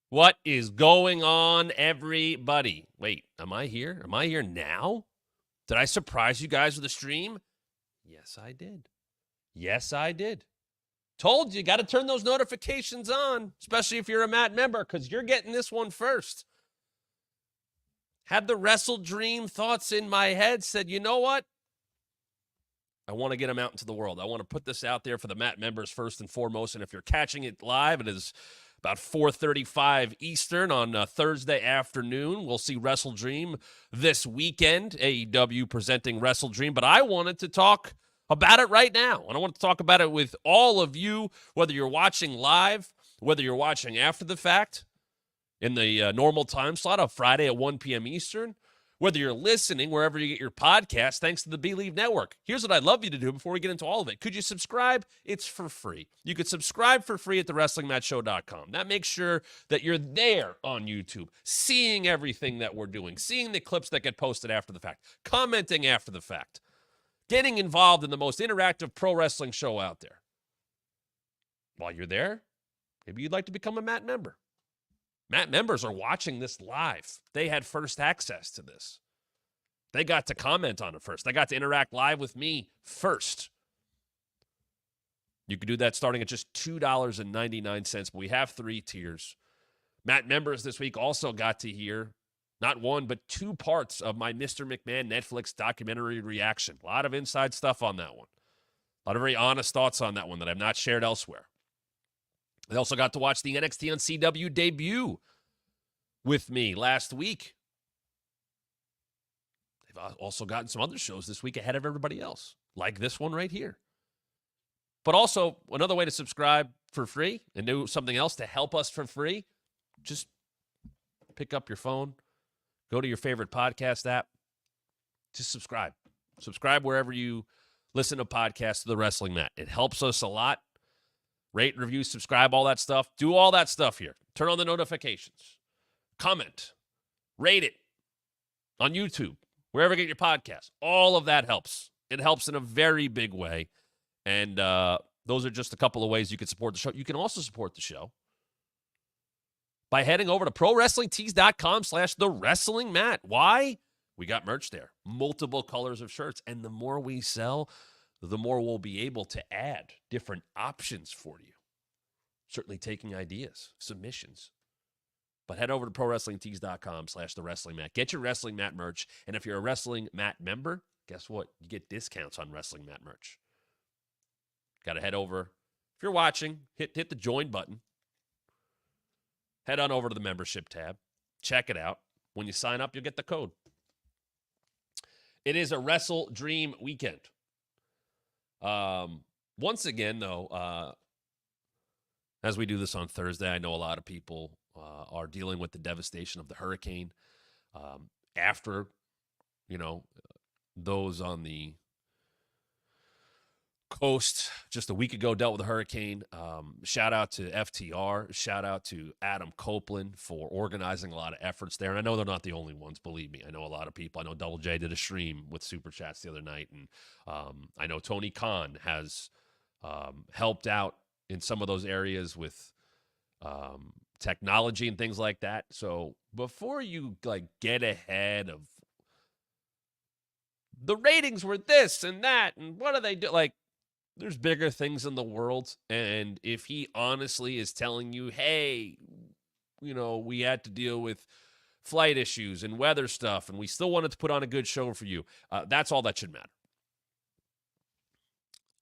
What is going on, everybody? Wait, am I here? Am I here now? Did I surprise you guys with a stream? Yes, I did. Yes, I did. Told you, got to turn those notifications on, especially if you're a Matt member, because you're getting this one first. Had the WrestleDream thoughts in my head, said, you know what? I want to get them out into the world. I want to put this out there for the Matt members first and foremost. And if you're catching it live, it is about 4:35 Eastern on Thursday afternoon. We'll see WrestleDream this weekend, AEW presenting WrestleDream. But I wanted to talk about it right now. And I want to talk about it with all of you, whether you're watching live, whether you're watching after the fact in the normal time slot of Friday at 1 p.m. Eastern, whether you're listening wherever you get your podcast, thanks to the Believe Network. Here's what I'd love you to do before we get into all of it. Could you subscribe? It's for free. You could subscribe for free at thewrestlingmatchshow.com. That makes sure that you're there on YouTube, seeing everything that we're doing, seeing the clips that get posted after the fact, commenting after the fact, getting involved in the most interactive pro wrestling show out there. While you're there, maybe you'd like to become a Matt member. Matt members are watching this live. They had first access to this. They got to comment on it first. They got to interact live with me first. You can do that starting at just $2.99, but we have 3 tiers. Matt members this week also got to hear not one, but 2 parts of my Mr. McMahon Netflix documentary reaction. A lot of inside stuff on that one. A lot of very honest thoughts on that one that I've not shared elsewhere. They also got to watch the NXT on CW debut with me last week. They've also gotten some other shows this week ahead of everybody else, like this one right here. But also, another way to subscribe for free and do something else to help us for free, just pick up your phone, go to your favorite podcast app, just subscribe. Subscribe wherever you listen to podcasts to the Wrestling Mat. It helps us a lot. Rate, review, subscribe, all that stuff. Do all that stuff here. Turn on the notifications. Comment. Rate it on YouTube, wherever you get your podcasts. All of that helps. It helps in a very big way. And those are just a couple of ways you can support the show. You can also support the show by heading over to ProWrestlingTees.com/TheWrestlingMat. Why? We got merch there. Multiple colors of shirts. And the more we sell, the more we'll be able to add different options for you. Certainly taking ideas, submissions. But head over to ProWrestlingTees.com/TheWrestlingMat. Get your Wrestling Mat merch. And if you're a Wrestling Mat member, guess what? You get discounts on Wrestling Mat merch. Got to head over. If you're watching, hit the join button. Head on over to the membership tab. Check it out. When you sign up, you'll get the code. It is a WrestleDream weekend. Once again, though, as we do this on Thursday, I know a lot of people are dealing with the devastation of the hurricane. After, those on the coast just a week ago dealt with a hurricane. Shout out to FTR. Shout out to Adam Copeland for organizing a lot of efforts there. And I know they're not the only ones, believe me. I know a lot of people. I know Double J did a stream with Super Chats the other night. And I know Tony Khan has helped out in some of those areas with technology and things like that. So before you get ahead of the ratings were this and that, and what do they do? There's bigger things in the world. And if he honestly is telling you, hey, we had to deal with flight issues and weather stuff, and we still wanted to put on a good show for you, that's all that should matter.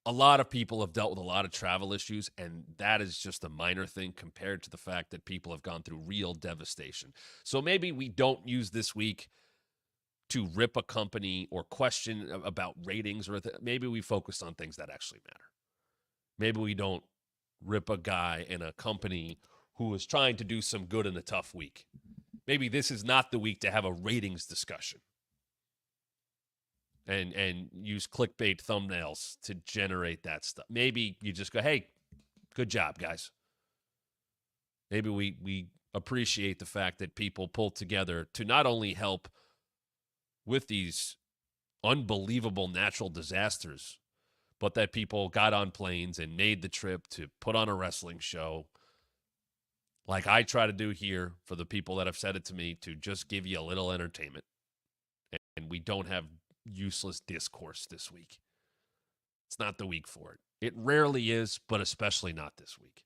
A lot of people have dealt with a lot of travel issues, and that is just a minor thing compared to the fact that people have gone through real devastation. So maybe we don't use this week to rip a company or question about ratings, or maybe we focus on things that actually matter. Maybe we don't rip a guy in a company who is trying to do some good in a tough week. Maybe this is not the week to have a ratings discussion and use clickbait thumbnails to generate that stuff. Maybe you just go, hey, good job, guys. Maybe we appreciate the fact that people pulled together to not only help with these unbelievable natural disasters, but that people got on planes and made the trip to put on a wrestling show like I try to do here for the people that have said it to me, to just give you a little entertainment. And we don't have useless discourse this week. It's not the week for it. It rarely is, but especially not this week.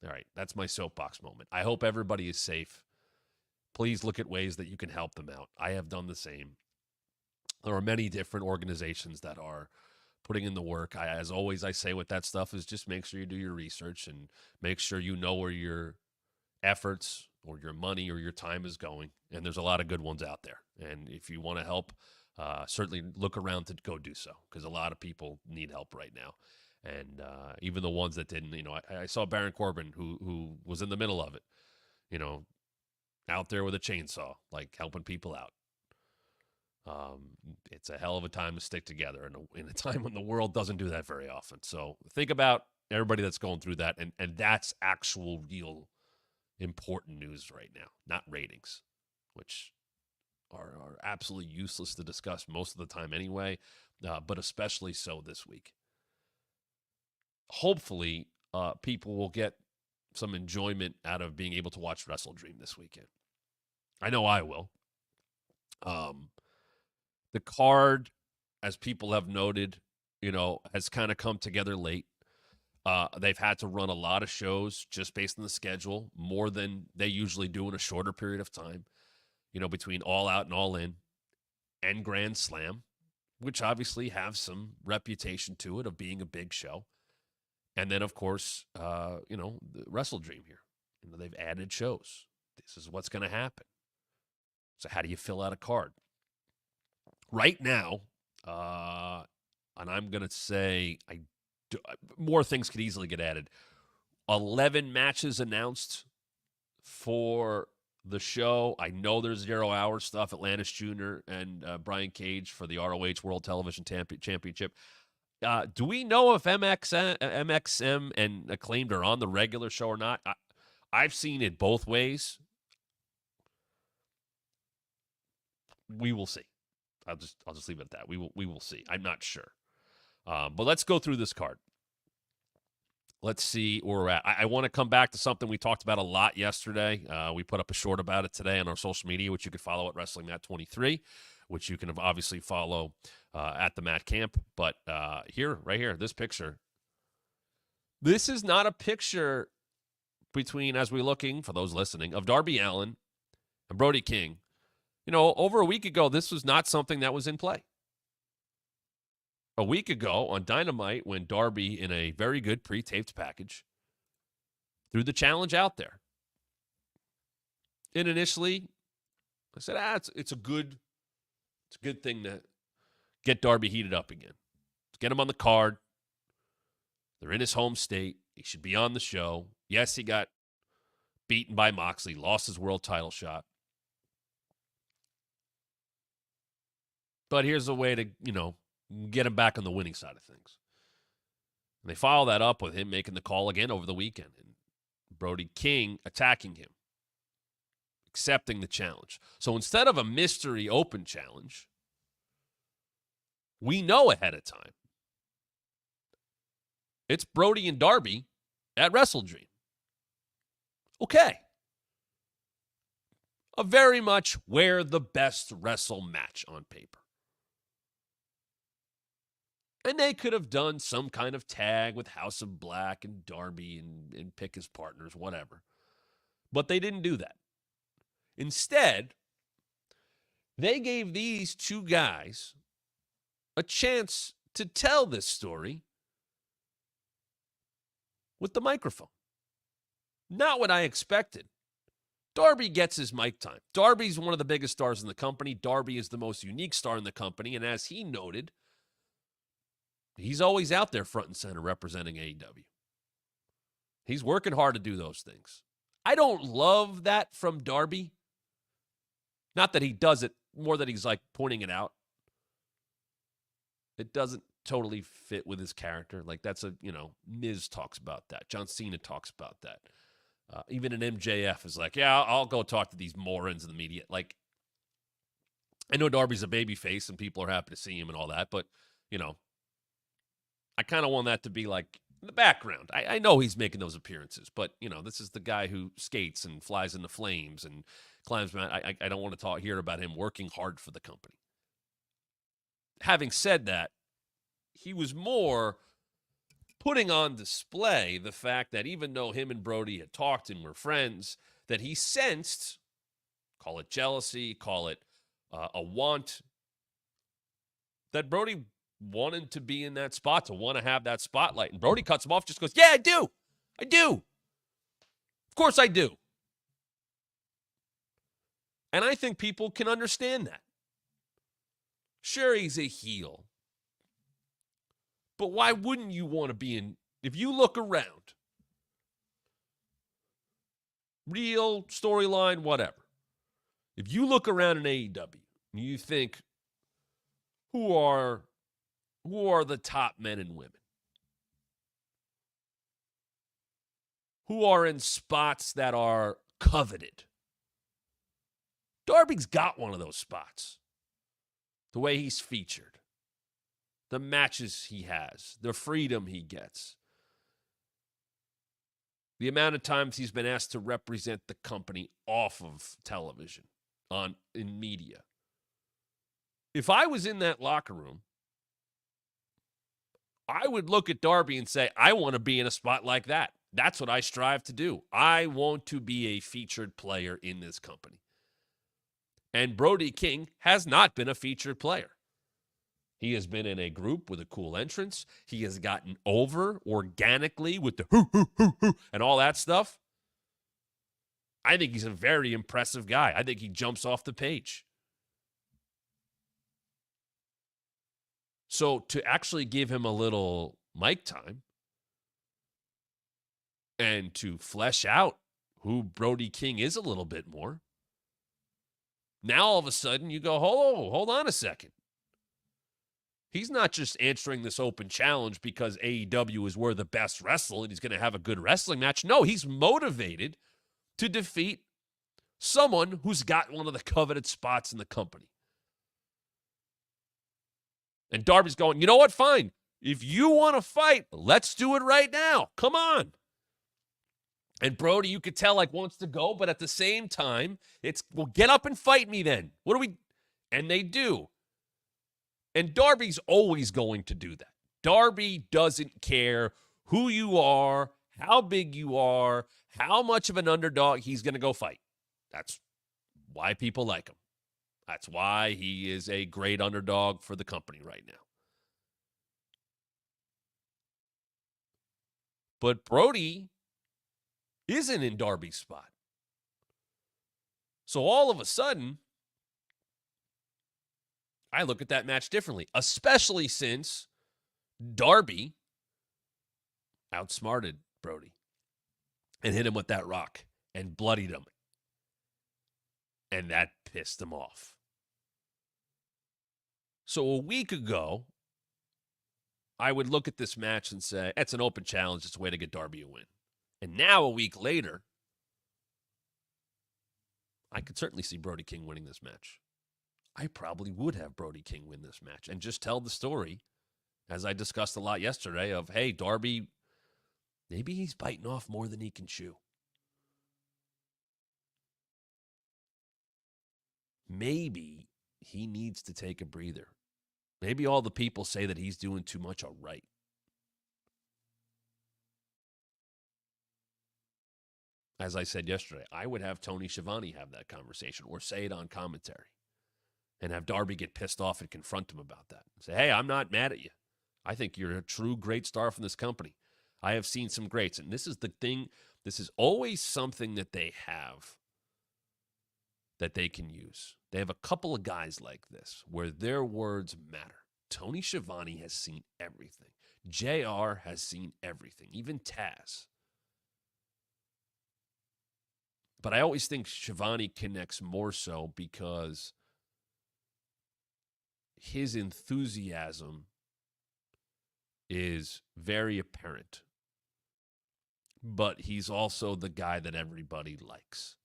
All right, that's my soapbox moment. I hope everybody is safe. Please look at ways that you can help them out. I have done the same. There are many different organizations that are putting in the work. As always, I say with that stuff is just make sure you do your research and make sure you know where your efforts or your money or your time is going. And there's a lot of good ones out there. And if you want to help, certainly look around to go do so, because a lot of people need help right now. And even the ones that didn't, I saw Baron Corbin, who was in the middle of it, out there with a chainsaw, like helping people out. It's a hell of a time to stick together in a time when the world doesn't do that very often. So think about everybody that's going through that, and that's actual real important news right now, not ratings, which are absolutely useless to discuss most of the time anyway, but especially so this week. Hopefully, people will get some enjoyment out of being able to watch WrestleDream this weekend. I know I will. The card, as people have noted, has kind of come together late. They've had to run a lot of shows just based on the schedule, more than they usually do in a shorter period of time, between All Out and All In and Grand Slam, which obviously have some reputation to it of being a big show. And then, of course, the WrestleDream here. They've added shows. This is what's going to happen. So how do you fill out a card? Right now, and I'm going to say more things could easily get added. 11 matches announced for the show. I know there's 0 hour stuff. Atlantis Jr. and Brian Cage for the ROH World Television Championship. Do we know if MXM and Acclaimed are on the regular show or not? I've seen it both ways. We will see. I'll just leave it at that. We will see. I'm not sure. But let's go through this card. Let's see where we're at. I want to come back to something we talked about a lot yesterday. We put up a short about it today on our social media, which you can follow at WrestlingMatt23, which you can obviously follow at the Matt Camp. But right here, this picture. This is not a picture between, as we're looking, for those listening, of Darby Allin and Brody King. Over a week ago, this was not something that was in play. A week ago on Dynamite, when Darby, in a very good pre-taped package, threw the challenge out there. And initially, I said, it's a good thing to get Darby heated up again. Let's get him on the card. They're in his home state. He should be on the show. Yes, he got beaten by Moxley, lost his world title shot. But here's a way to, get him back on the winning side of things. And they follow that up with him making the call again over the weekend. And Brody King attacking him, accepting the challenge. So instead of a mystery open challenge, we know ahead of time it's Brody and Darby at WrestleDream. Okay. A very much where the best wrestle match on paper. And they could have done some kind of tag with House of Black and Darby and pick his partners, whatever. But they didn't do that. Instead, they gave these two guys a chance to tell this story with the microphone. Not what I expected. Darby gets his mic time. Darby's one of the biggest stars in the company. Darby is the most unique star in the company. And as he noted, he's always out there front and center representing AEW. He's working hard to do those things. I don't love that from Darby. Not that he does it, more that he's like pointing it out. It doesn't totally fit with his character. Like that's Miz talks about that. John Cena talks about that. Even an MJF is like, yeah, I'll go talk to these morons in the media. Like, I know Darby's a babyface and people are happy to see him and all that, but, I kind of want that to be like, in the background. I know he's making those appearances, but, this is the guy who skates and flies in the flames and climbs Mount. I don't want to hear about him working hard for the company. Having said that, he was more putting on display the fact that even though him and Brody had talked and were friends, that he sensed, call it jealousy, call it a want, that Brody wanted to be in that spot, to want to have that spotlight. And Brody cuts him off, just goes, yeah, I do. I do. Of course I do. And I think people can understand that. Sure, he's a heel. But why wouldn't you want to be in, if you look around, real storyline, whatever. If you look around in AEW and you think, who are the top men and women? Who are in spots that are coveted? Darby's got one of those spots. The way he's featured. The matches he has. The freedom he gets. The amount of times he's been asked to represent the company off of television, in media. If I was in that locker room, I would look at Darby and say, I want to be in a spot like that. That's what I strive to do. I want to be a featured player in this company. And Brody King has not been a featured player. He has been in a group with a cool entrance. He has gotten over organically with the hoo and all that stuff. I think he's a very impressive guy. I think he jumps off the page. So to actually give him a little mic time and to flesh out who Brody King is a little bit more, now all of a sudden you go, hold on a second. He's not just answering this open challenge because AEW is where the best wrestle and he's going to have a good wrestling match. No, he's motivated to defeat someone who's got one of the coveted spots in the company. And Darby's going, you know what? Fine. If you want to fight, let's do it right now. Come on. And Brody, you could tell, wants to go, but at the same time, well, get up and fight me then. And they do. And Darby's always going to do that. Darby doesn't care who you are, how big you are, how much of an underdog he's going to go fight. That's why people like him. That's why he is a great underdog for the company right now. But Brody isn't in Darby's spot. So all of a sudden, I look at that match differently, especially since Darby outsmarted Brody and hit him with that rock and bloodied him. And that pissed him off. So a week ago, I would look at this match and say, it's an open challenge. It's a way to get Darby a win. And now a week later, I could certainly see Brody King winning this match. I probably would have Brody King win this match and just tell the story, as I discussed a lot yesterday, of, hey, Darby, maybe he's biting off more than he can chew. Maybe he needs to take a breather. Maybe all the people say that he's doing too much are right. As I said yesterday, I would have Tony Schiavone have that conversation or say it on commentary and have Darby get pissed off and confront him about that. Say, hey, I'm not mad at you. I think you're a true great star from this company. I have seen some greats. And this is the thing. This is always something that they have that they can use. They have a couple of guys like this where their words matter. Tony Schiavone has seen everything. JR has seen everything, even Taz. But I always think Schiavone connects more so because his enthusiasm is very apparent. But he's also the guy that everybody likes.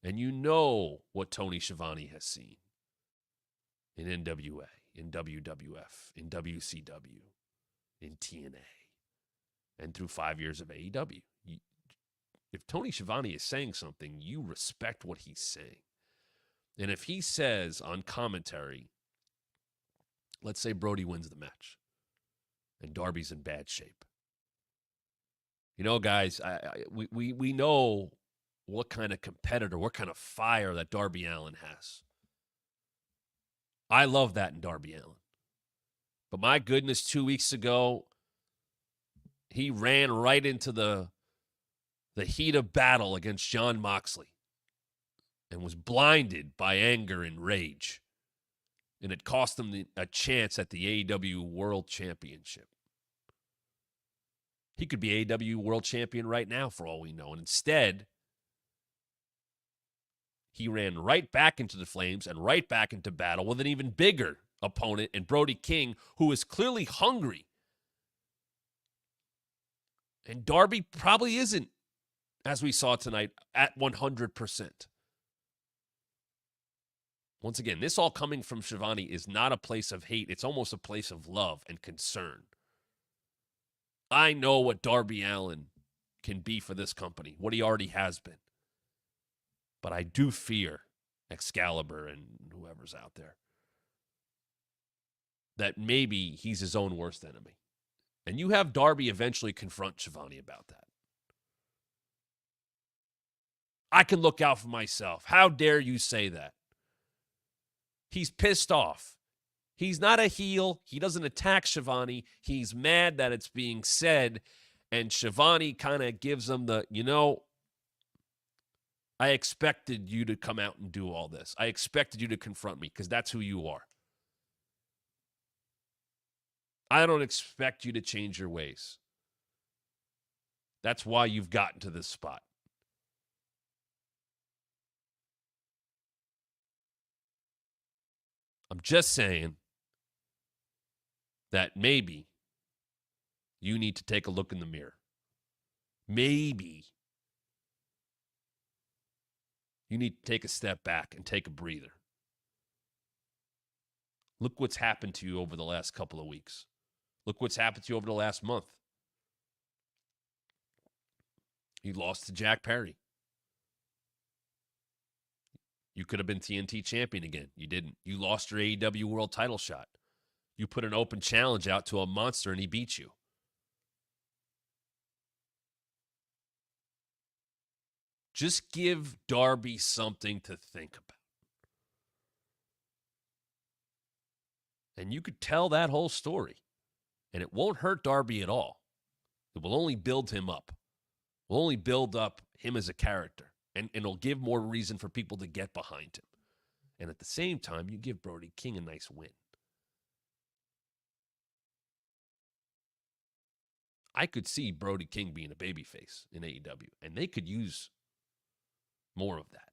And you know what Tony Schiavone has seen in NWA, in WWF, in WCW, in TNA. and through 5 years of AEW. If Tony Schiavone is saying something, you respect what he's saying. And if he says on commentary, let's say Brody wins the match and Darby's in bad shape. You know, guys, we know what kind of competitor, what kind of fire that Darby Allin has. I love that in Darby Allin. But my goodness, 2 weeks ago, he ran right into the heat of battle against Jon Moxley and was blinded by anger and rage. And it cost him a chance at the AEW World Championship. He could be AEW World Champion right now for all we know. And instead, he ran right back into the flames and right back into battle with an even bigger opponent in Brody King, who is clearly hungry. And Darby probably isn't, as we saw tonight, at 100%. Once again, this all coming from Schiavone is not a place of hate. It's almost a place of love and concern. I know what Darby Allin can be for this company, what he already has been. But I do fear Excalibur and whoever's out there that maybe he's his own worst enemy. And you have Darby eventually confront Schiavone about that. I can look out for myself. How dare you say that? He's pissed off. He's not a heel. He doesn't attack Schiavone. He's mad that it's being said. And Schiavone kind of gives him the, I expected you to come out and do all this. I expected you to confront me because that's who you are. I don't expect you to change your ways. That's why you've gotten to this spot. I'm just saying that maybe you need to take a look in the mirror. Maybe you need to take a step back and take a breather. Look what's happened to you over the last couple of weeks. Look what's happened to you over the last month. You lost to Jack Perry. You could have been TNT champion again. You didn't. You lost your AEW world title shot. You put an open challenge out to a monster and he beat you. Just give Darby something to think about. And you could tell that whole story. And it won't hurt Darby at all. It will only build him up. It will only build up him as a character. And it'll give more reason for people to get behind him. And at the same time, you give Brody King a nice win. I could see Brody King being a babyface in AEW. And they could use more of that.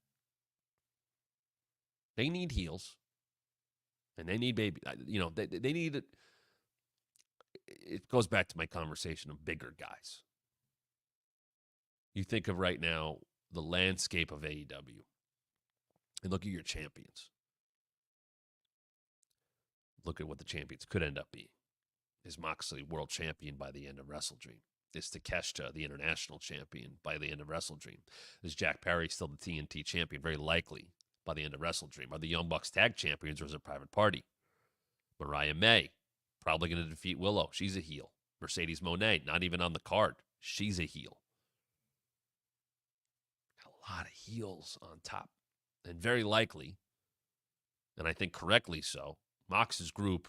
They need heels. And they need they need it. It goes back to my conversation of bigger guys. You think of right now the landscape of AEW and look at your champions. Look at what the champions could end up being. Is Moxley world champion by the end of WrestleDream? Is Takeshita the international champion by the end of WrestleDream? Is Jack Perry still the TNT champion? Very likely by the end of WrestleDream. Are the Young Bucks tag champions or is it a private party? Mariah May, probably going to defeat Willow. She's a heel. Mercedes Moné, not even on the card. She's a heel. Got a lot of heels on top. And very likely, and I think correctly so, Mox's group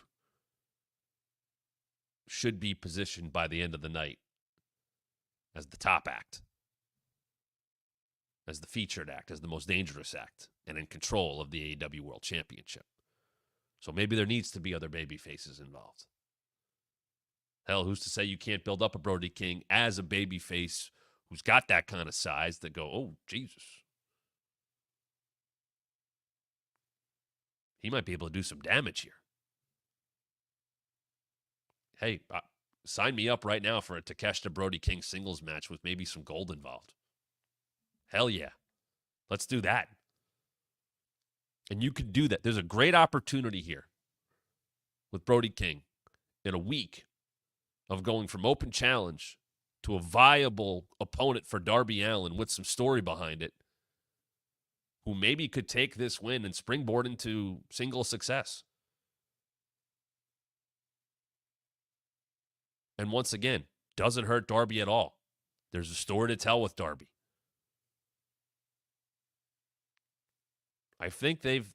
should be positioned by the end of the night as the top act, as the featured act, as the most dangerous act, and in control of the AEW World Championship. So maybe there needs to be other baby faces involved. Hell, who's to say you can't build up a Brody King as a baby face who's got that kind of size that go, oh, Jesus. He might be able to do some damage here. Hey, sign me up right now for a Takeshita Brody King singles match with maybe some gold involved. Hell yeah. Let's do that. And you could do that. There's a great opportunity here with Brody King in a week of going from open challenge to a viable opponent for Darby Allin with some story behind it, who maybe could take this win and springboard into single success. And once again, doesn't hurt Darby at all. There's a story to tell with Darby. I think they've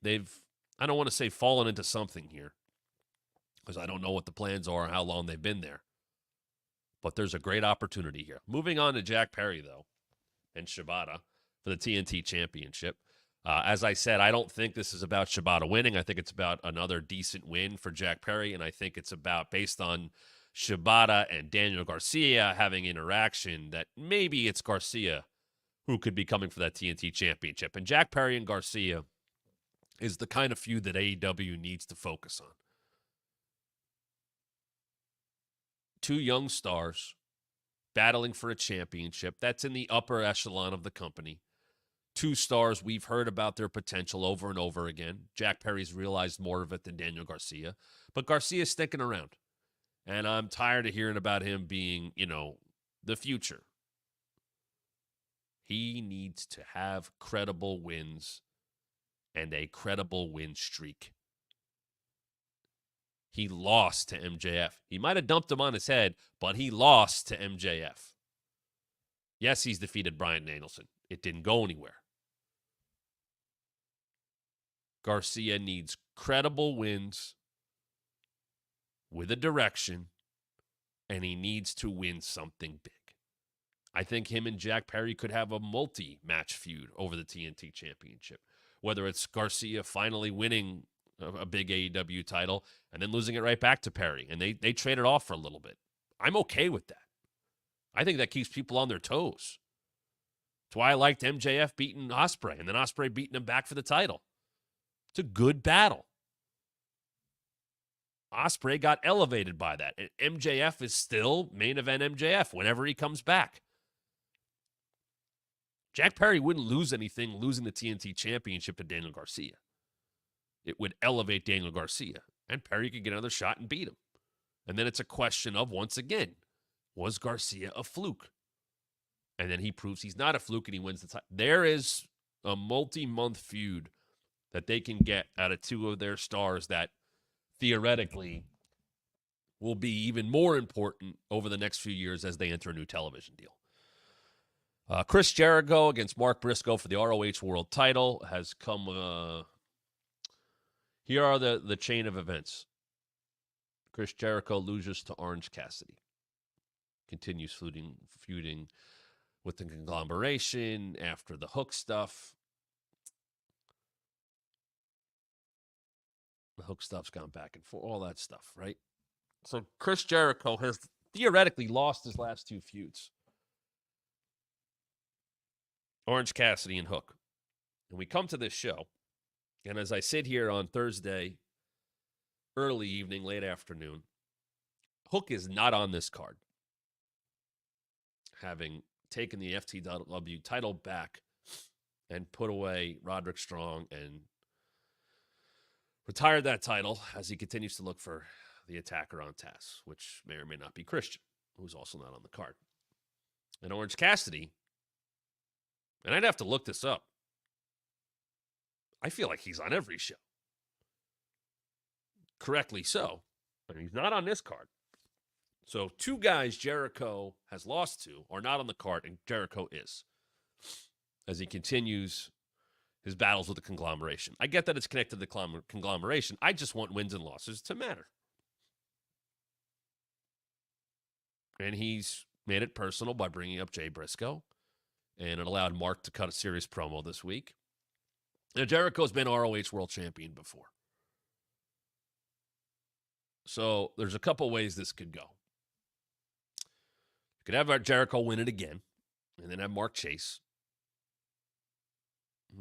I don't want to say fallen into something here, because I don't know what the plans are and how long they've been there. But there's a great opportunity here. Moving on to Jack Perry, though, and Shibata for the TNT Championship. As I said, I don't think this is about Shibata winning. I think it's about another decent win for Jack Perry, and I think it's about, based on Shibata and Daniel Garcia having interaction, that maybe it's Garcia who could be coming for that TNT Championship. And Jack Perry and Garcia is the kind of feud that AEW needs to focus on. Two young stars battling for a championship. That's in the upper echelon of the company. Two stars, we've heard about their potential over and over again. Jack Perry's realized more of it than Daniel Garcia. But Garcia's sticking around. And I'm tired of hearing about him being, the future. He needs to have credible wins and a credible win streak. He lost to MJF. He might have dumped him on his head, but he lost to MJF. Yes, he's defeated Bryan Danielson. It didn't go anywhere. Garcia needs credible wins with a direction, and he needs to win something big. I think him and Jack Perry could have a multi-match feud over the TNT Championship, whether it's Garcia finally winning a big AEW title and then losing it right back to Perry, and they trade it off for a little bit. I'm okay with that. I think that keeps people on their toes. That's why I liked MJF beating Osprey and then Osprey beating him back for the title. It's a good battle. Osprey got elevated by that, and MJF is still main event MJF whenever he comes back. Jack Perry wouldn't lose anything losing the TNT Championship to Daniel Garcia. It would elevate Daniel Garcia, and Perry could get another shot and beat him. And then it's a question of, once again, was Garcia a fluke? And then he proves he's not a fluke and he wins the title. There is a multi-month feud that they can get out of two of their stars that theoretically will be even more important over the next few years as they enter a new television deal. Chris Jericho against Mark Brisco for the ROH World title has come. Here are the chain of events. Chris Jericho loses to Orange Cassidy. Continues feuding with the conglomeration after the Hook stuff. The Hook stuff's gone back and forth, all that stuff, right? So Chris Jericho has theoretically lost his last two feuds. Orange Cassidy and Hook. And we come to this show, and as I sit here on Thursday, early evening, late afternoon, Hook is not on this card, having taken the FTW title back and put away Roderick Strong and retired that title as he continues to look for the attacker on Taz, which may or may not be Christian, who's also not on the card. And Orange Cassidy, and I'd have to look this up, I feel like he's on every show. Correctly so. And he's not on this card. So two guys Jericho has lost to are not on the card, and Jericho is, as he continues his battles with the conglomeration. I get that it's connected to the conglomeration. I just want wins and losses to matter. And he's made it personal by bringing up Jay Briscoe, and it allowed Mark to cut a serious promo this week. Now, Jericho's been ROH World Champion before. So there's a couple ways this could go. You could have Jericho win it again, and then have Mark chase.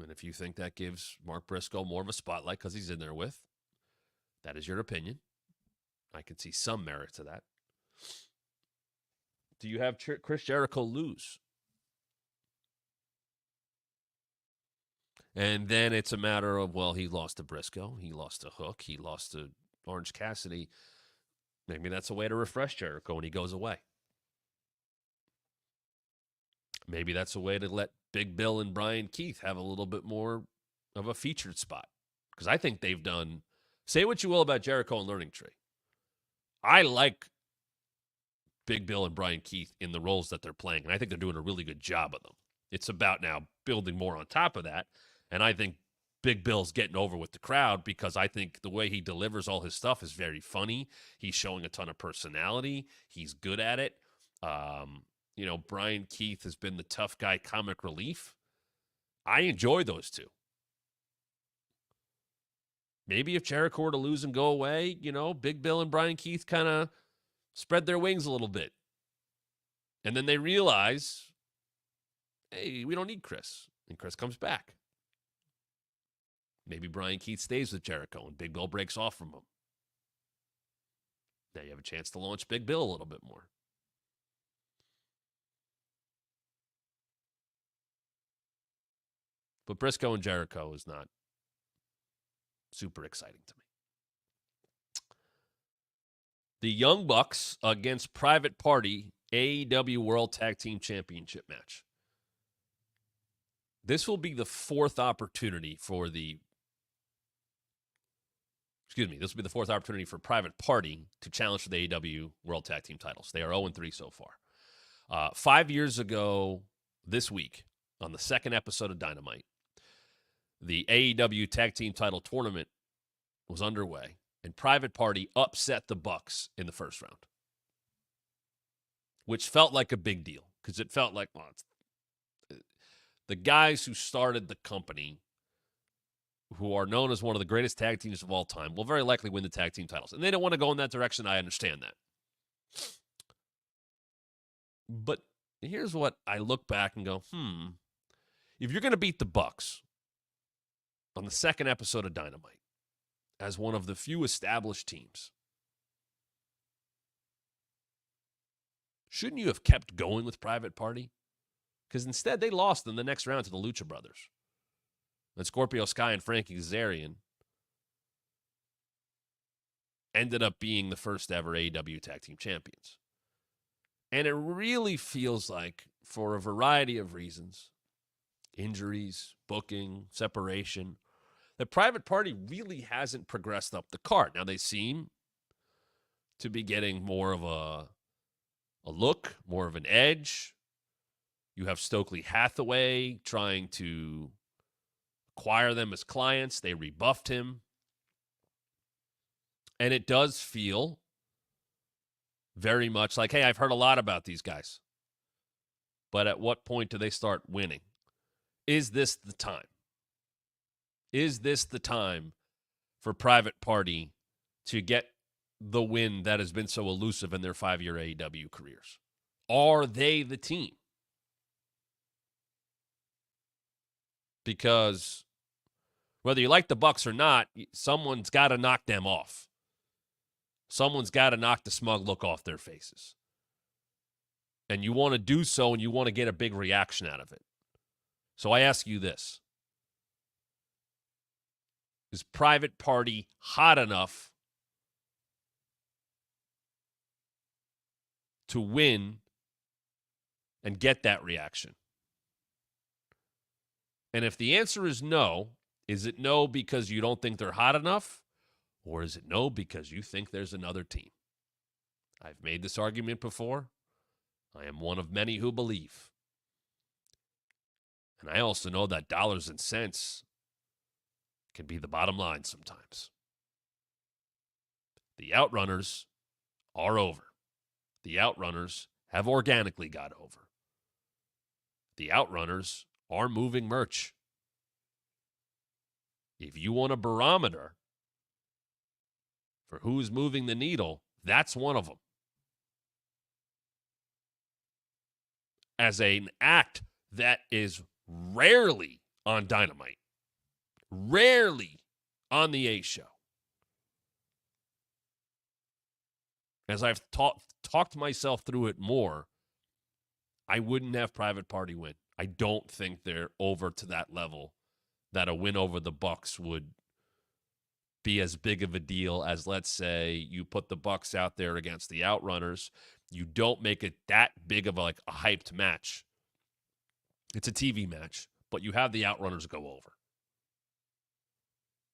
And if you think that gives Mark Briscoe more of a spotlight because he's in there with, that is your opinion. I can see some merit to that. Do you have Chris Jericho lose? And then it's a matter of, well, he lost to Briscoe. He lost to Hook. He lost to Orange Cassidy. Maybe that's a way to refresh Jericho when he goes away. Maybe that's a way to let Big Bill and Brian Keith have a little bit more of a featured spot. Because I think they've done, say what you will about Jericho and Learning Tree. I like Big Bill and Brian Keith in the roles that they're playing, and I think they're doing a really good job of them. It's about now building more on top of that, and I think Big Bill's getting over with the crowd because I think the way he delivers all his stuff is very funny. He's showing a ton of personality. He's good at it. Brian Keith has been the tough guy comic relief. I enjoy those two. Maybe if Jericho were to lose and go away, Big Bill and Brian Keith kind of spread their wings a little bit. And then they realize, hey, we don't need Chris. And Chris comes back. Maybe Brian Keith stays with Jericho and Big Bill breaks off from him. Now you have a chance to launch Big Bill a little bit more. But Brisco and Jericho is not super exciting to me. The Young Bucks against Private Party, AEW World Tag Team Championship match. This will be the fourth opportunity for Private Party to challenge for the AEW World Tag Team titles. They are 0-3 so far. 5 years ago this week, on the second episode of Dynamite, the AEW Tag Team title tournament was underway, and Private Party upset the Bucks in the first round, which felt like a big deal because it felt like, the guys who started the company, who are known as one of the greatest tag teams of all time, will very likely win the tag team titles. And they don't want to go in that direction. I understand that. But here's what I look back and go, if you're going to beat the Bucks on the second episode of Dynamite as one of the few established teams, shouldn't you have kept going with Private Party? Because instead they lost in the next round to the Lucha Brothers. And Scorpio Sky and Frankie Kazarian ended up being the first ever AEW Tag Team Champions. And it really feels like, for a variety of reasons, injuries, booking, separation, that Private Party really hasn't progressed up the card. Now they seem to be getting more of a look, more of an edge. You have Stokely Hathaway trying to acquire them as clients. They rebuffed him. And it does feel very much like, hey, I've heard a lot about these guys. But at what point do they start winning? Is this the time? Is this the time for Private Party to get the win that has been so elusive in their 5-year AEW careers? Are they the team? Because whether you like the Bucks or not, someone's got to knock them off. Someone's got to knock the smug look off their faces. And you want to do so, and you want to get a big reaction out of it. So I ask you this. Is Private Party hot enough to win and get that reaction? And if the answer is no, is it no because you don't think they're hot enough? Or is it no because you think there's another team? I've made this argument before. I am one of many who believe. And I also know that dollars and cents can be the bottom line sometimes. The Outrunners are over. The Outrunners have organically got over. The Outrunners are moving merch. If you want a barometer for who's moving the needle, that's one of them. As an act that is rarely on Dynamite, rarely on the A Show. As I've talked myself through it more, I wouldn't have Private Party win. I don't think they're over to that level that a win over the Bucks would be as big of a deal as, let's say, you put the Bucks out there against the Outrunners. You don't make it that big of a hyped match. It's a TV match, but you have the Outrunners go over.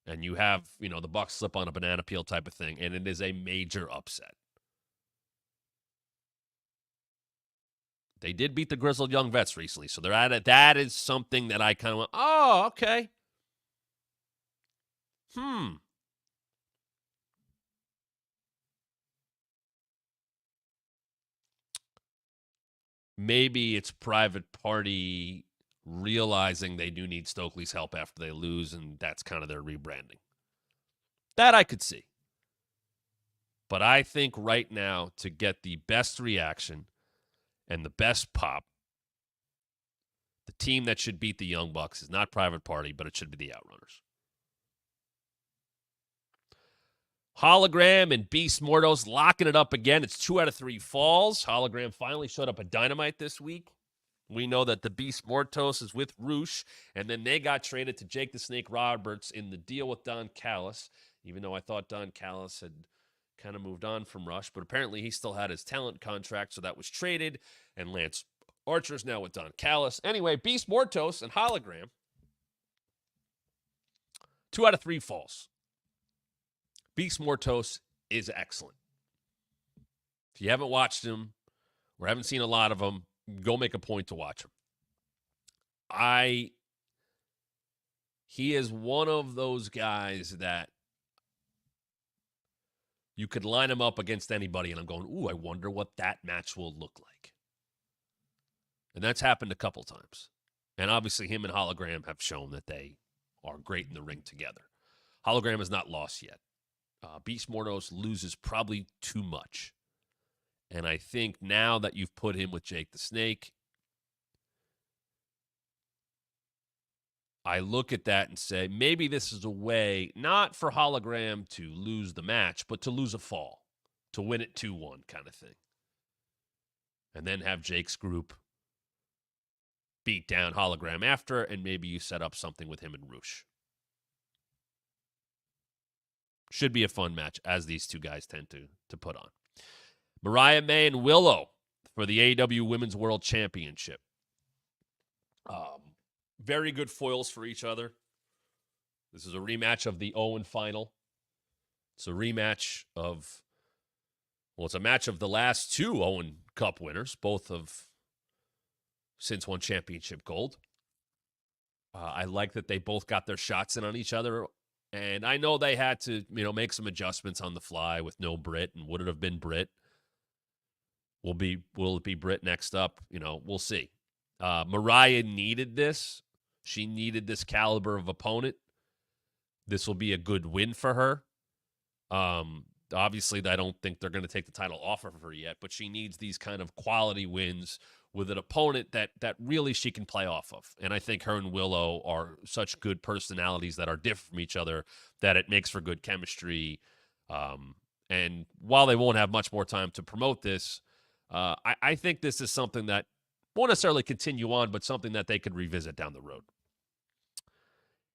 And you have, the Bucks slip on a banana peel type of thing, and it is a major upset. They did beat the Grizzled Young Vets recently, so they're at it. That is something that I kind of went, oh, okay. Maybe it's Private Party realizing they do need Stokely's help after they lose, and that's kind of their rebranding. That I could see. But I think right now, to get the best reaction and the best pop, the team that should beat the Young Bucks is not Private Party, but it should be the Outrunners. Hologram and Beast Mortos locking it up again. It's 2 out of 3 falls. Hologram finally showed up at Dynamite this week. We know that the Beast Mortos is with Roosh, and then they got traded to Jake the Snake Roberts in the deal with Don Callis, even though I thought Don Callis had kind of moved on from Rush, but apparently he still had his talent contract, so that was traded, and Lance Archer's now with Don Callis. Anyway, Beast Mortos and Hologram, 2 out of 3 falls. Beast Mortos is excellent. If you haven't watched him or haven't seen a lot of him, go make a point to watch him. He is one of those guys that you could line him up against anybody, and I'm going, ooh, I wonder what that match will look like. And that's happened a couple times. And obviously him and Hologram have shown that they are great in the ring together. Hologram has not lost yet. Beast Mortos loses probably too much. And I think now that you've put him with Jake the Snake, I look at that and say, maybe this is a way, not for Hologram to lose the match, but to lose a fall, to win it 2-1 kind of thing. And then have Jake's group beat down Hologram after, and maybe you set up something with him and Roosh. Should be a fun match, as these two guys tend to put on. Mariah May and Willow for the AEW Women's World Championship. Very good foils for each other. This is a rematch of the Owen final. It's a rematch of, it's a match of the last 2 Owen Cup winners. Both have since won championship gold. I like that they both got their shots in on each other. And I know they had to, make some adjustments on the fly with no Britt. And would it have been Britt? Will it be Britt next up? We'll see. Mariah needed this. She needed this caliber of opponent. This will be a good win for her. Obviously, I don't think they're going to take the title off of her yet, but she needs these kind of quality wins with an opponent that really she can play off of. And I think her and Willow are such good personalities that are different from each other that it makes for good chemistry. And while they won't have much more time to promote this, I think this is something that won't necessarily continue on, but something that they could revisit down the road.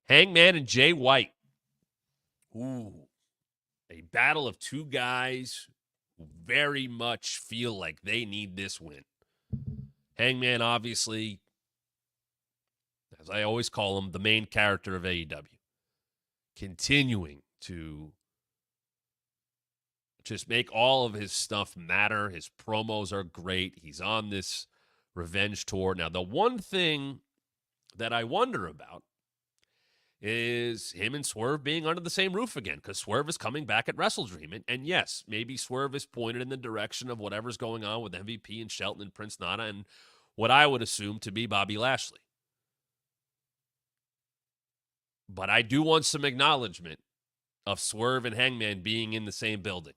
Hangman and Jay White. Ooh, a battle of 2 guys who very much feel like they need this win. Hangman, obviously, as I always call him, the main character of AEW. Continuing to just make all of his stuff matter. His promos are great. He's on this revenge tour. Now, the one thing that I wonder about is him and Swerve being under the same roof again, because Swerve is coming back at WrestleDream. And yes, maybe Swerve is pointed in the direction of whatever's going on with MVP and Shelton and Prince Nana and what I would assume to be Bobby Lashley. But I do want some acknowledgement of Swerve and Hangman being in the same building.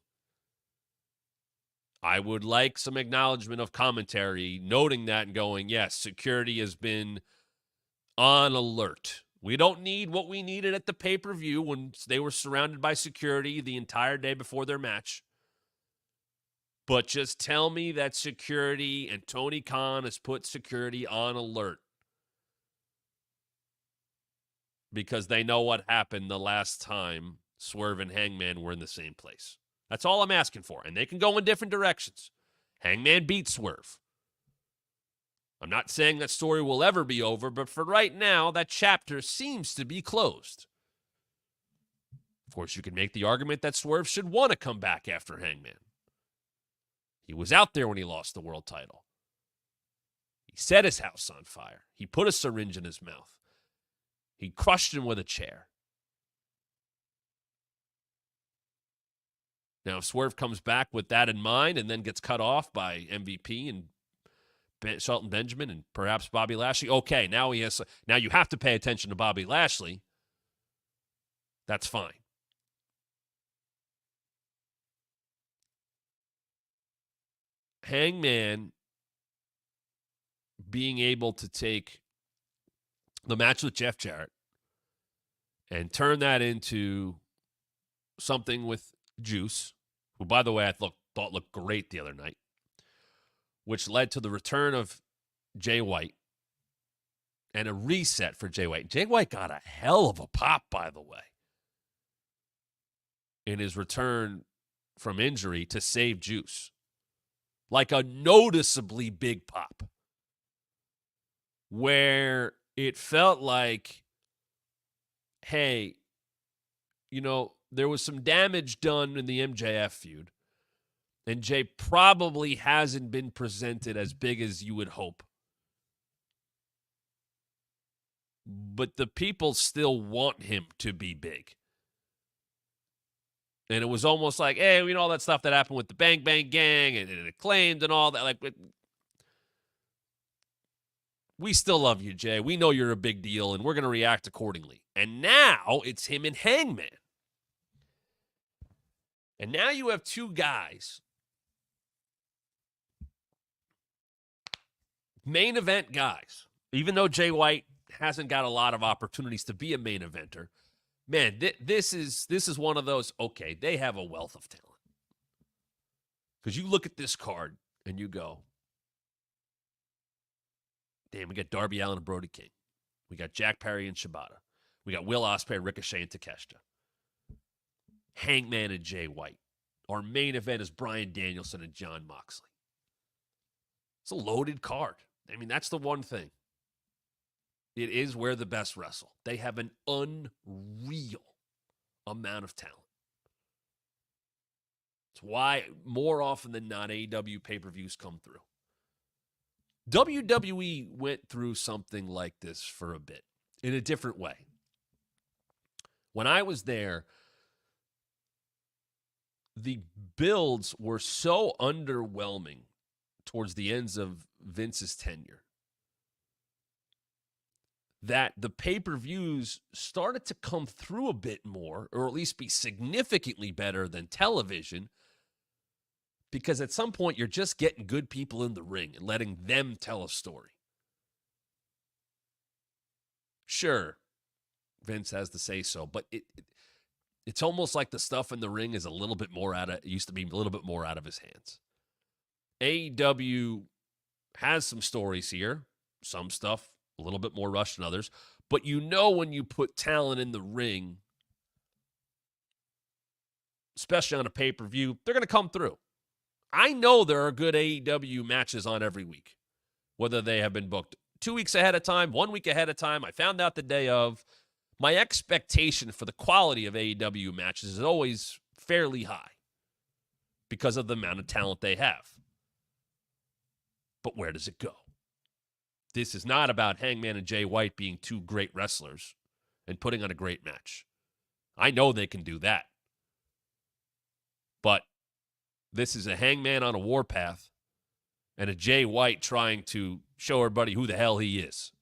I would like some acknowledgement of commentary noting that and going, yes, security has been on alert. We don't need what we needed at the pay-per-view when they were surrounded by security the entire day before their match. But just tell me that security and Tony Khan has put security on alert. Because they know what happened the last time Swerve and Hangman were in the same place. That's all I'm asking for. And they can go in different directions. Hangman beat Swerve. I'm not saying that story will ever be over, but for right now, that chapter seems to be closed. Of course, you can make the argument that Swerve should want to come back after Hangman. He was out there when he lost the world title. He set his house on fire. He put a syringe in his mouth. He crushed him with a chair. Now, if Swerve comes back with that in mind and then gets cut off by MVP and Shelton Benjamin and perhaps Bobby Lashley, okay, now you have to pay attention to Bobby Lashley. That's fine. Hangman being able to take the match with Jeff Jarrett and turn that into something with Juice, who, by the way, I thought looked great the other night, which led to the return of Jay White and a reset for Jay White. Jay White got a hell of a pop, by the way, in his return from injury to save Juice. Like a noticeably big pop, where it felt like, hey, there was some damage done in the MJF feud, and Jay probably hasn't been presented as big as you would hope. But the people still want him to be big. And it was almost like, hey, all that stuff that happened with the Bang Bang Gang and Acclaimed and all that. Like, we still love you, Jay. We know you're a big deal, and we're going to react accordingly. And now it's him and Hangman. And now you have two guys, main event guys. Even though Jay White hasn't got a lot of opportunities to be a main eventer, man, this is one of those, okay, they have a wealth of talent. Because you look at this card and you go, damn, we got Darby, Allin, and Brody King. We got Jack Perry and Shibata. We got Will Ospreay, Ricochet, and Takeshita. Hangman and Jay White. Our main event is Bryan Danielson and Jon Moxley. It's a loaded card. I mean, that's the one thing. It is where the best wrestle. They have an unreal amount of talent. It's why more often than not, AEW pay-per-views come through. WWE went through something like this for a bit, in a different way. When I was there, the builds were so underwhelming towards the ends of Vince's tenure that the pay-per-views started to come through a bit more, or at least be significantly better than television, because at some point you're just getting good people in the ring and letting them tell a story. Sure, Vince has to say so, but it's almost like the stuff in the ring is a little bit more used to be a little bit more out of his hands. AEW has some stories here, some stuff a little bit more rushed than others, but when you put talent in the ring, especially on a pay-per-view, they're going to come through. I know there are good AEW matches on every week, whether they have been booked 2 weeks ahead of time, 1 week ahead of time. I found out the day of. My expectation for the quality of AEW matches is always fairly high because of the amount of talent they have. But where does it go? This is not about Hangman and Jay White being two great wrestlers and putting on a great match. I know they can do that. But this is a Hangman on a warpath and a Jay White trying to show everybody who the hell he is.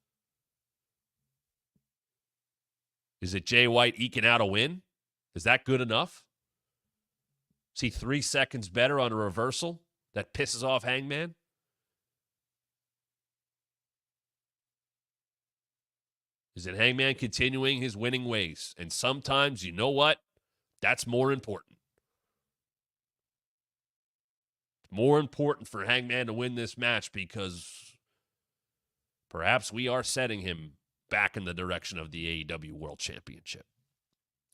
Is it Jay White eking out a win? Is that good enough? Is he 3 seconds better on a reversal that pisses off Hangman? Is it Hangman continuing his winning ways? And sometimes, you know what? That's more important. More important for Hangman to win this match because perhaps we are setting him back in the direction of the AEW World Championship.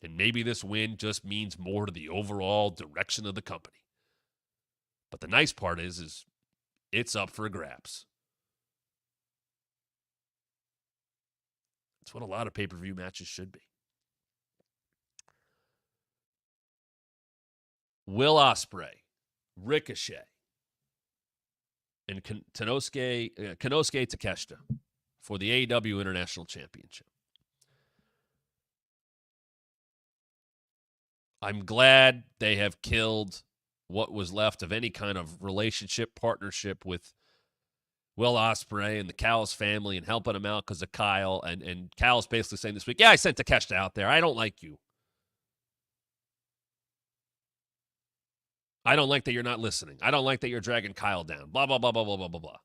And maybe this win just means more to the overall direction of the company. But the nice part is it's up for grabs. That's what a lot of pay-per-view matches should be. Will Ospreay, Ricochet, and Konosuke Takeshita for the AEW International Championship. I'm glad they have killed what was left of any kind of relationship, partnership with Will Ospreay and the Callis family and helping him out because of Kyle. And Callis basically saying this week, yeah, I sent Takeshita out there. I don't like you. I don't like that you're not listening. I don't like that you're dragging Kyle down. Blah, blah, blah, blah, blah, blah, blah, blah.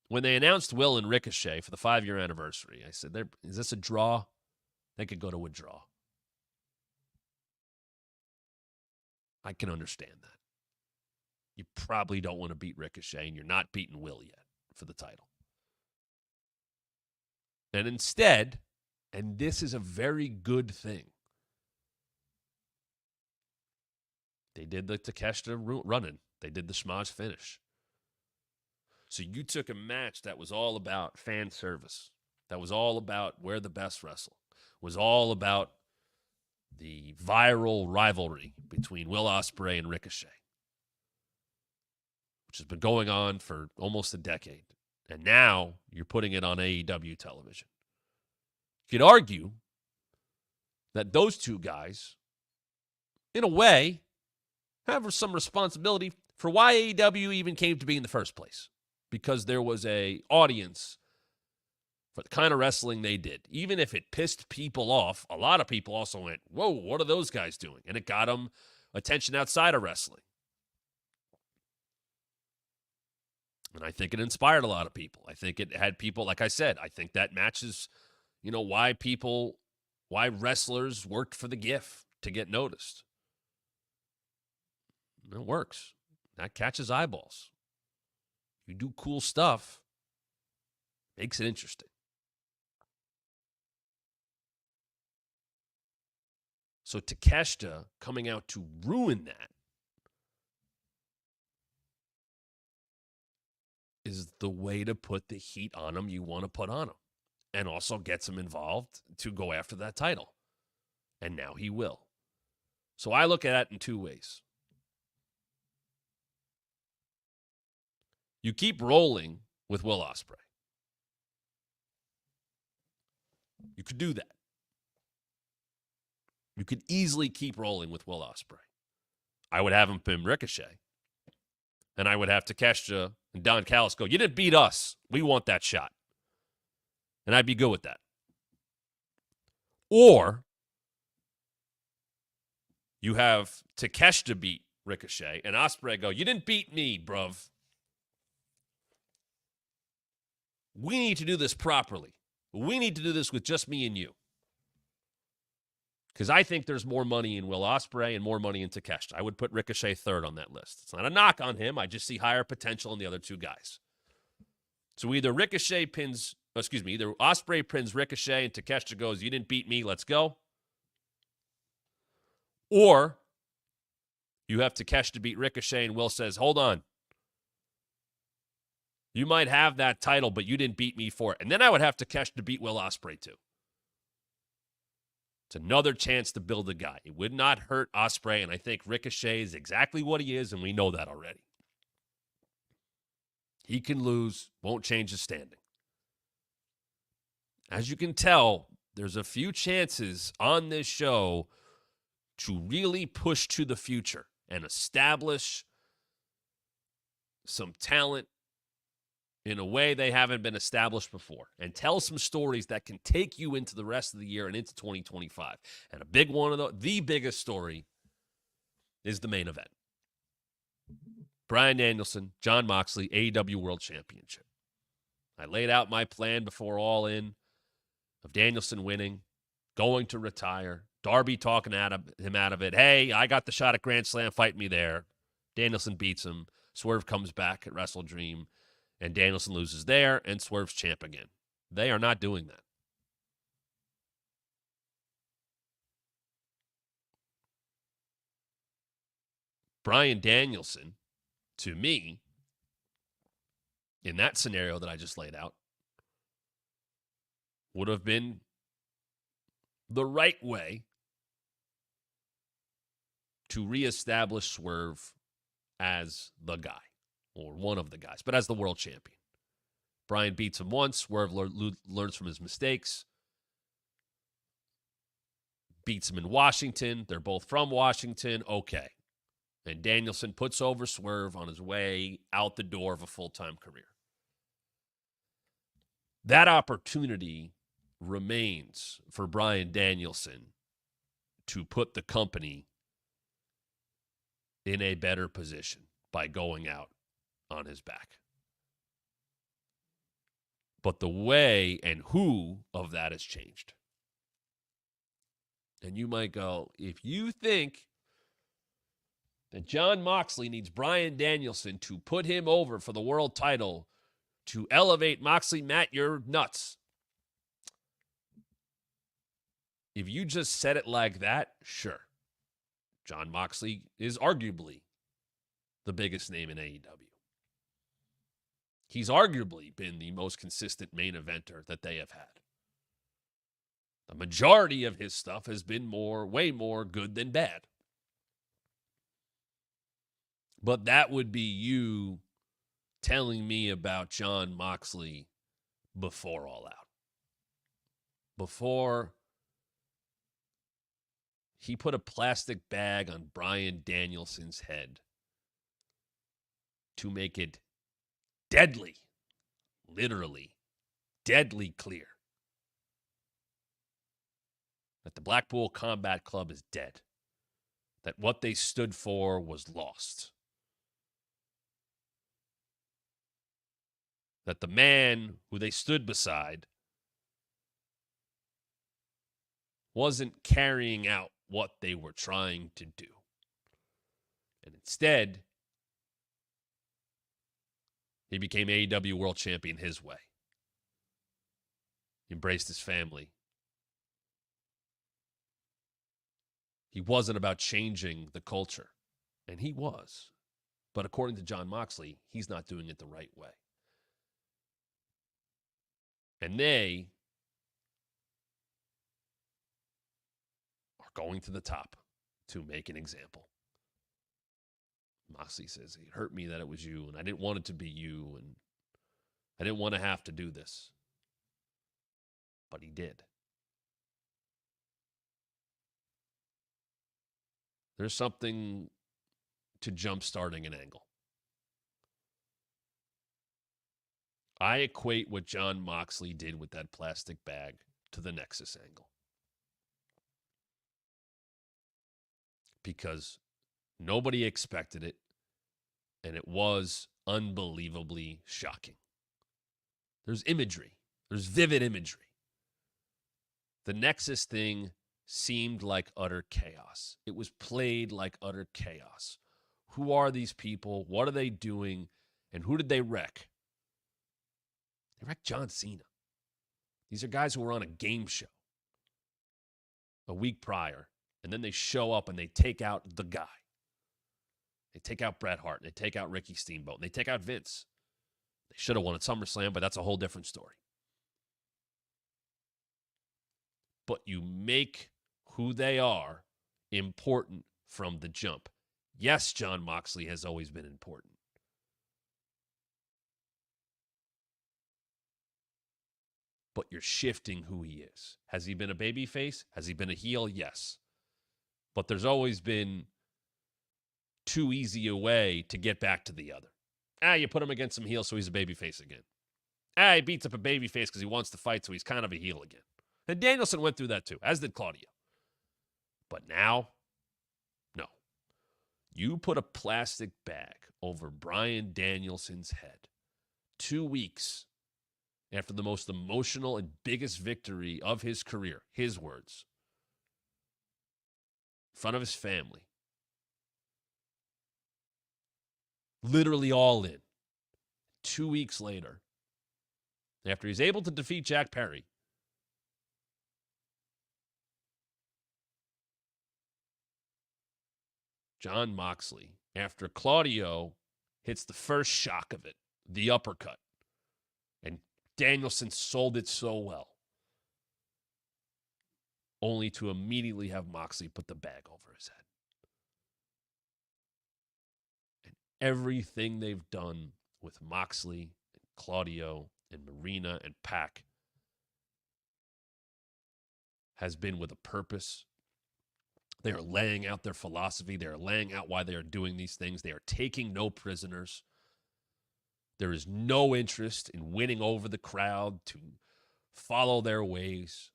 When they announced Will and Ricochet for the 5-year anniversary, I said, is this a draw? They could go to a draw. I can understand that. You probably don't want to beat Ricochet, and you're not beating Will yet for the title. And instead, and this is a very good thing, they did the Takeshita run-in. They did the schmozz finish. So you took a match that was all about fan service, that was all about where the best wrestle, was all about the viral rivalry between Will Ospreay and Ricochet, which has been going on for almost a decade. And now you're putting it on AEW television. You could argue that those two guys, in a way, have some responsibility for why AEW even came to be in the first place. Because there was an audience for the kind of wrestling they did. Even if it pissed people off, a lot of people also went, whoa, what are those guys doing? And it got them attention outside of wrestling. And I think it inspired a lot of people. I think it had people, like I said, I think that matches, why wrestlers worked for the GIF to get noticed. It works. That catches eyeballs. You do cool stuff, makes it interesting. So Takeshita coming out to ruin that is the way to put the heat on him you want to put on him. And also gets him involved to go after that title. And now he will. So I look at it in two ways. You keep rolling with Will Ospreay. You could do that. You could easily keep rolling with Will Ospreay. I would have him pin Ricochet. And I would have Takeshita and Don Callis go, you didn't beat us. We want that shot. And I'd be good with that. Or you have Takeshita beat Ricochet and Ospreay go, you didn't beat me, bruv. We need to do this properly. We need to do this with just me and you. Because I think there's more money in Will Ospreay and more money in Takeshita. I would put Ricochet third on that list. It's not a knock on him. I just see higher potential in the other two guys. So either Ospreay pins Ricochet and Takeshita goes, you didn't beat me, let's go. Or you have Takeshita beat Ricochet and Will says, hold on. You might have that title, but you didn't beat me for it. And then I would have Takeshita beat Will Ospreay too. It's another chance to build a guy. It would not hurt Ospreay, and I think Ricochet is exactly what he is, and we know that already. He can lose, won't change his standing. As you can tell, there's a few chances on this show to really push to the future and establish some talent in a way they haven't been established before, and tell some stories that can take you into the rest of the year and into 2025. And a big one of the biggest story is the main event. Bryan Danielson, Jon Moxley, AEW World Championship. I laid out my plan before Allin of Danielson winning, going to retire, Darby talking him out of it. Hey, I got the shot at Grand Slam, fight me there. Danielson beats him. Swerve comes back at WrestleDream. And Danielson loses there, and Swerve's champ again. They are not doing that. Bryan Danielson, to me, in that scenario that I just laid out, would have been the right way to reestablish Swerve as the guy, or one of the guys, but as the world champion. Bryan beats him once. Swerve learns from his mistakes. Beats him in Washington. They're both from Washington. Okay. And Danielson puts over Swerve on his way out the door of a full-time career. That opportunity remains for Bryan Danielson to put the company in a better position by going out on his back. But the way and who of that has changed. And you might go, if you think that Jon Moxley needs Bryan Danielson to put him over for the world title to elevate Moxley, Matt, you're nuts. If you just said it like that, sure. Jon Moxley is arguably the biggest name in AEW. He's arguably been the most consistent main eventer that they have had. The majority of his stuff has been way more good than bad. But that would be you telling me about Jon Moxley before All Out. Before he put a plastic bag on Bryan Danielson's head to make it deadly, literally deadly clear that the Blackpool Combat Club is dead, that what they stood for was lost, that the man who they stood beside wasn't carrying out what they were trying to do. And instead, he became AEW World Champion his way. He embraced his family. He wasn't about changing the culture. And he was. But according to Jon Moxley, he's not doing it the right way. And they are going to the top to make an example. Moxley says, it hurt me that it was you, and I didn't want it to be you, and I didn't want to have to do this. But he did. There's something to jump-starting an angle. I equate what Jon Moxley did with that plastic bag to the Nexus angle. Because nobody expected it, and it was unbelievably shocking. There's imagery. There's vivid imagery. The Nexus thing seemed like utter chaos. It was played like utter chaos. Who are these people? What are they doing? And who did they wreck? They wrecked John Cena. These are guys who were on a game show a week prior, and then they show up and they take out the guy. They take out Bret Hart. They take out Ricky Steamboat. And they take out Vince. They should have won at SummerSlam, but that's a whole different story. But you make who they are important from the jump. Yes, Jon Moxley has always been important. But you're shifting who he is. Has he been a babyface? Has he been a heel? Yes. But there's always been too easy a way to get back to the other. You put him against some heel, so he's a babyface again. He beats up a babyface because he wants to fight, so he's kind of a heel again. And Danielson went through that too, as did Claudio. But now, no. You put a plastic bag over Bryan Danielson's head 2 weeks after the most emotional and biggest victory of his career, his words, in front of his family. Literally all in. 2 weeks later, after he's able to defeat Jack Perry, Jon Moxley, after Claudio hits the first shock of it, the uppercut, and Danielson sold it so well. only to immediately have Moxley put the bag over his head. And everything they've done with Moxley and Claudio and Marina and Pac has been with a purpose. They are laying out their philosophy. They are laying out why they are doing these things. They are taking no prisoners. There is no interest in winning over the crowd to follow their ways.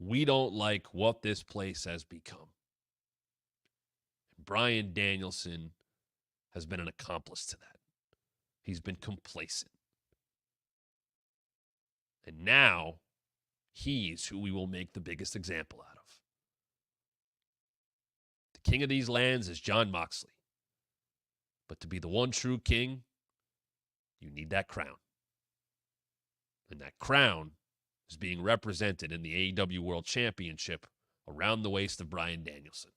We don't like what this place has become. Bryan Danielson has been an accomplice to that. He's been complacent. And now, he's who we will make the biggest example out of. The king of these lands is Jon Moxley. But to be the one true king, you need that crown. And that crown is being represented in the AEW World Championship around the waist of Bryan Danielson.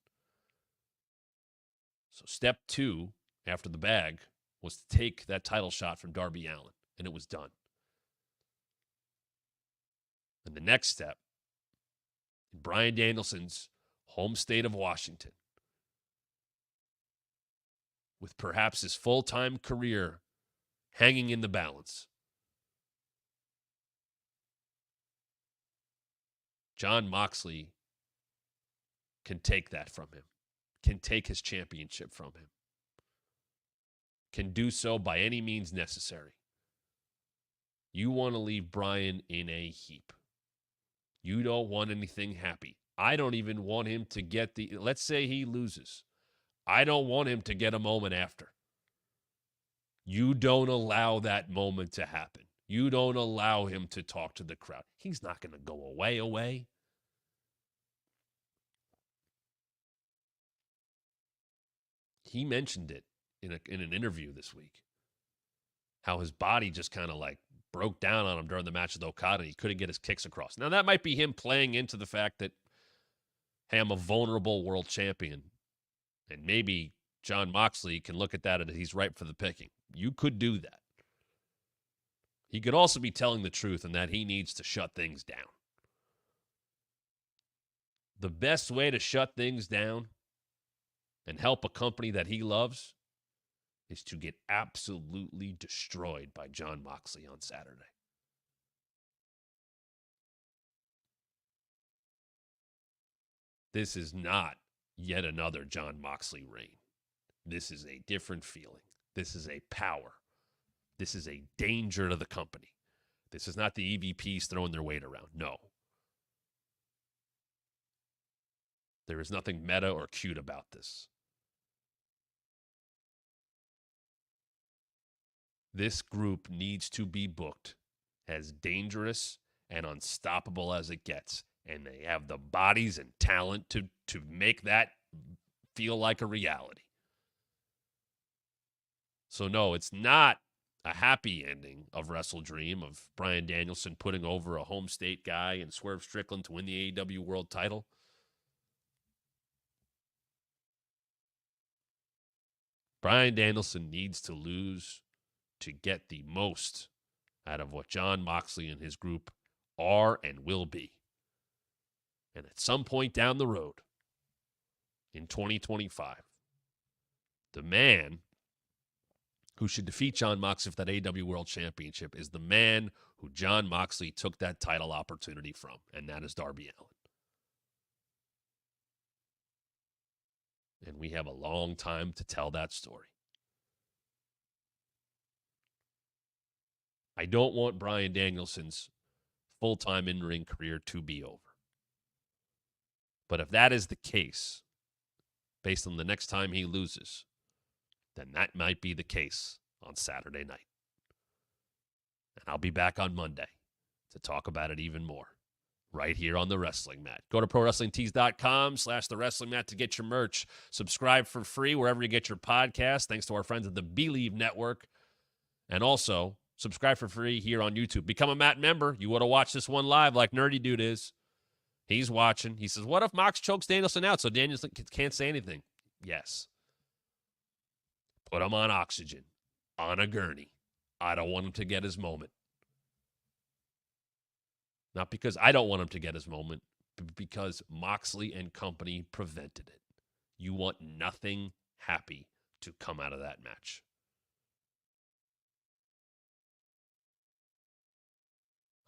So step 2, after the bag, was to take that title shot from Darby Allin. And it was done. And the next step, in Bryan Danielson's home state of Washington, with perhaps his full-time career hanging in the balance, Jon Moxley can take that from him, can take his championship from him, can do so by any means necessary. You want to leave Bryan in a heap. You don't want anything happy. I don't even want him to get let's say he loses. I don't want him to get a moment after. You don't allow that moment to happen. You don't allow him to talk to the crowd. He's not going to go away. He mentioned it in an interview this week. How his body just kind of like broke down on him during the match with Okada and he couldn't get his kicks across. Now, that might be him playing into the fact that, hey, I'm a vulnerable world champion. And maybe Jon Moxley can look at that and he's ripe for the picking. You could do that. He could also be telling the truth in that he needs to shut things down. The best way to shut things down and help a company that he loves is to get absolutely destroyed by Jon Moxley on Saturday. This is not yet another Jon Moxley reign. This is a different feeling. This is a power. This is a danger to the company. This is not the EVPs throwing their weight around. No. There is nothing meta or cute about this. This group needs to be booked as dangerous and unstoppable as it gets. And they have the bodies and talent to make that feel like a reality. So no, it's not a happy ending of WrestleDream, of Bryan Danielson putting over a home state guy and Swerve Strickland to win the AEW World title. Bryan Danielson needs to lose to get the most out of what Jon Moxley and his group are and will be. And at some point down the road, in 2025, the man who should defeat Jon Moxley for that AEW World Championship is the man who Jon Moxley took that title opportunity from, and that is Darby Allin. And we have a long time to tell that story. I don't want Bryan Danielson's full-time in-ring career to be over. But if that is the case, based on the next time he loses, then that might be the case on Saturday night. And I'll be back on Monday to talk about it even more right here on The Wrestling Mat. Go to ProWrestlingTees.com/The Wrestling Mat to get your merch. Subscribe for free wherever you get your podcast, thanks to our friends at the Believe Network. And also, subscribe for free here on YouTube. Become a Mat member. You would have watched this one live like Nerdy Dude is. He's watching. He says, what if Mox chokes Danielson out so Danielson can't say anything? Yes. Put him on oxygen, on a gurney. I don't want him to get his moment. Not because I don't want him to get his moment, but because Moxley and company prevented it. You want nothing happy to come out of that match.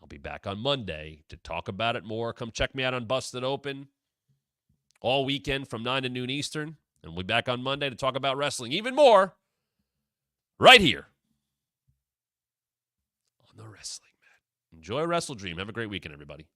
I'll be back on Monday to talk about it more. Come check me out on Busted Open all weekend from 9 to noon Eastern. And we'll be back on Monday to talk about wrestling even more right here on the Wrestling Mat. Enjoy WrestleDream. Have a great weekend, everybody.